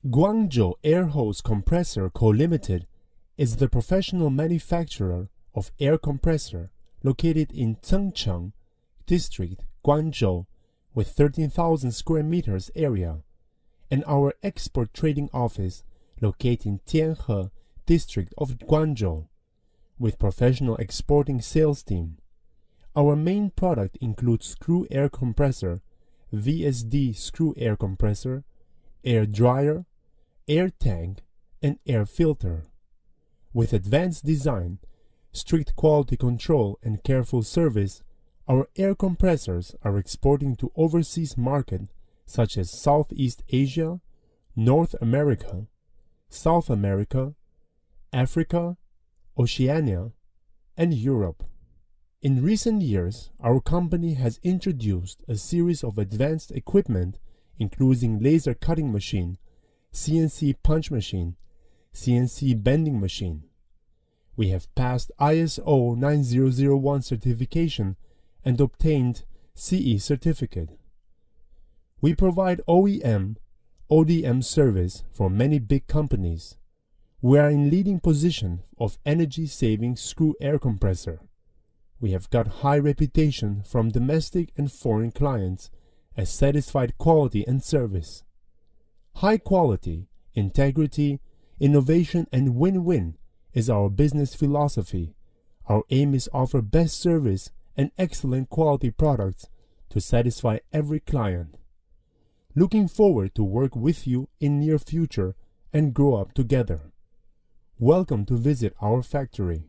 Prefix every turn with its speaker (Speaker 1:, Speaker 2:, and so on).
Speaker 1: Guangzhou Airhorse Compressor Co. Limited is the professional manufacturer of air compressor located in Zhengcheng District, Guangzhou, with 13,000 square meters area, and our export trading office located in Tianhe District of Guangzhou, with professional exporting sales team. Our main product includes screw air compressor, VSD screw air compressor, air dryer, air tank, and air filter. With advanced design, strict quality control, and careful service, our air compressors are exporting to overseas markets such as Southeast Asia, North America, South America, Africa, Oceania, and Europe. In recent years, our company has introduced a series of advanced equipment including laser cutting machine, CNC punch machine, CNC bending machine. We have passed ISO 9001 certification and obtained CE certificate. We provide OEM, ODM service for many big companies. We are in leading position of energy-saving screw air compressor. We have got high reputation from domestic and foreign clients as satisfied quality and service. High quality, integrity, innovation, and win-win is our business philosophy. Our aim is offer best service and excellent quality products to satisfy every client. Looking forward to work with you in near future and grow up together. Welcome to visit our factory.